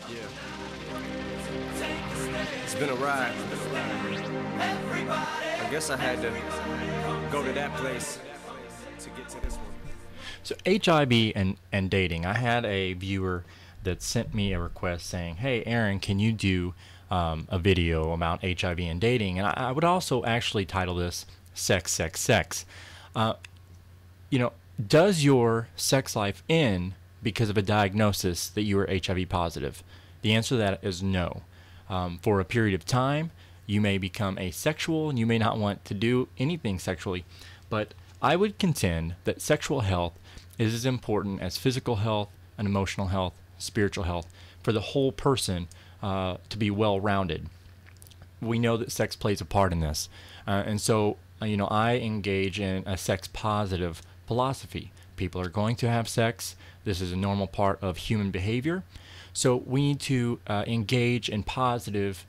Yeah. It's been a ride. I guess I had to go to that place to get to this one. So HIV and dating. I had a viewer that sent me a request saying, "Hey, Aaron, can you do a video about HIV and dating?" And I would also actually title this "Sex, Sex, Sex." Uh, does your sex life end because of a diagnosis that you are HIV positive? The answer to that is no. For a period of time, you may become asexual and you may not want to do anything sexually, but I would contend that sexual health is as important as physical health and emotional health, spiritual health, for the whole person to be well-rounded. We know that sex plays a part in this. And so, I engage in a sex-positive philosophy. People are going to have sex. This is a normal part of human behavior. So we need to engage in positive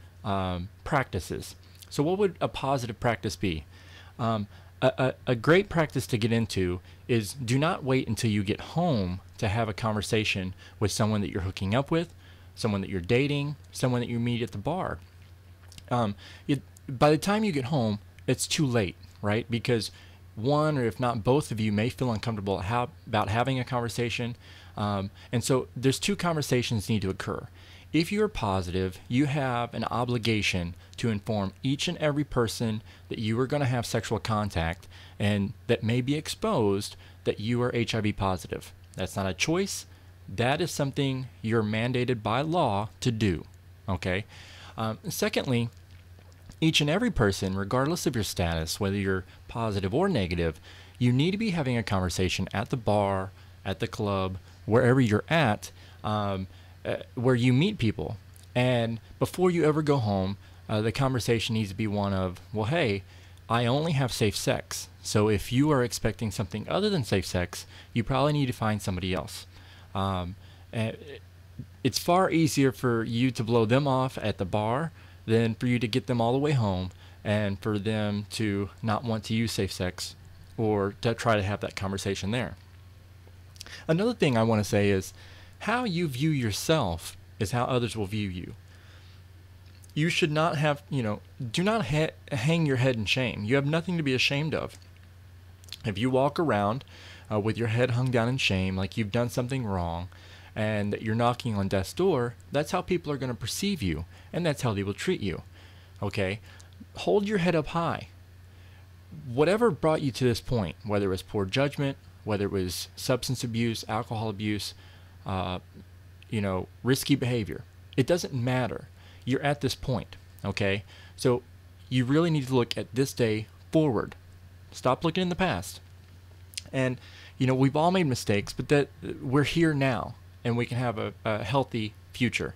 practices. So what would a positive practice be? A great practice to get into is do not wait until you get home to have a conversation with someone that you're hooking up with, someone that you're dating, someone that you meet at the bar. By the time you get home, it's too late, right? Because one or if not both of you may feel uncomfortable about having a conversation. And so there's two conversations need to occur. If you're positive, you have an obligation to inform each and every person that you are going to have sexual contact and that may be exposed that you are HIV positive. That's not a choice. That is something you're mandated by law to do. Okay? Secondly, each and every person, regardless of your status, whether you're positive or negative, you need to be having a conversation at the bar, at the club, wherever you're at, where you meet people. And before you ever go home, the conversation needs to be one of, well, hey, I only have safe sex. So if you are expecting something other than safe sex, you probably need to find somebody else. It's far easier for you to blow them off at the bar than for you to get them all the way home and for them to not want to use safe sex or to try to have that conversation there. Another thing I want to say is how you view yourself is how others will view you. You should not have, do not hang your head in shame. You have nothing to be ashamed of. If you walk around with your head hung down in shame, like you've done something wrong, and that you're knocking on death's door, that's how people are going to perceive you, and that's how they will treat you. Okay? Hold your head up high. Whatever brought you to this point, whether it was poor judgment, whether it was substance abuse, alcohol abuse, risky behavior, it doesn't matter. You're at this point, okay? So you really need to look at this day forward. Stop looking in the past. And, we've all made mistakes, but that we're here now, and we can have a healthy future.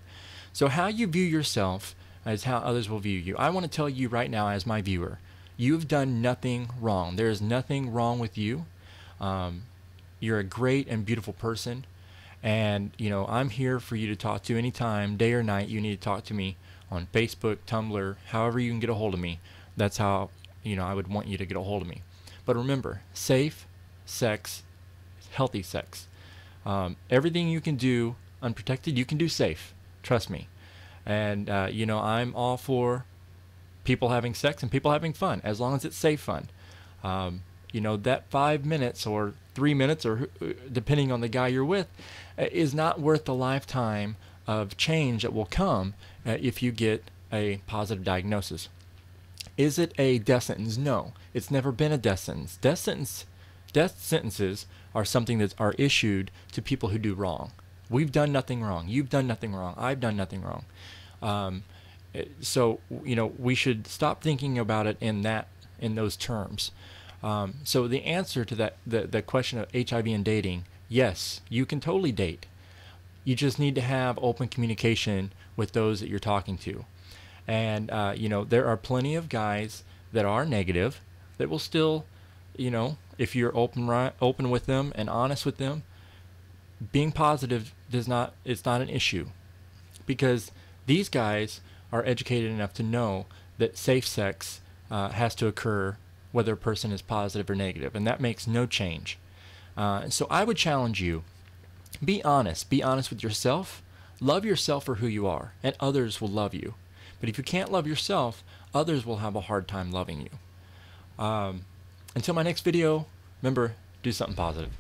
So how you view yourself is how others will view you. I want to tell you right now as my viewer, you've done nothing wrong. There is nothing wrong with you. You're a great and beautiful person. And, I'm here for you to talk to anytime, day or night. You need to talk to me on Facebook, Tumblr, however you can get a hold of me. That's how, I would want you to get a hold of me. But remember, safe sex, healthy sex. Everything you can do unprotected, you can do safe. Trust me. And, I'm all for people having sex and people having fun, as long as it's safe fun. That 5 minutes or 3 minutes, or depending on the guy you're with, is not worth the lifetime of change that will come if you get a positive diagnosis. Is it a death sentence? No, it's never been a death sentence. Death sentences are something that are issued to people who do wrong. We've done nothing wrong. You've done nothing wrong. I've done nothing wrong. So we should stop thinking about it in those terms. So the answer to that, the question of HIV and dating, yes, you can totally date. You just need to have open communication with those that you're talking to. And, there are plenty of guys that are negative that will still, if you're open with them and honest with them, being positive it's not an issue, because these guys are educated enough to know that safe sex has to occur whether a person is positive or negative, and that makes no change. So I would challenge you, be honest with yourself, Love yourself for who you are, and others will love you. But if you can't love yourself, others will have a hard time loving you. Until my next video, remember, do something positive.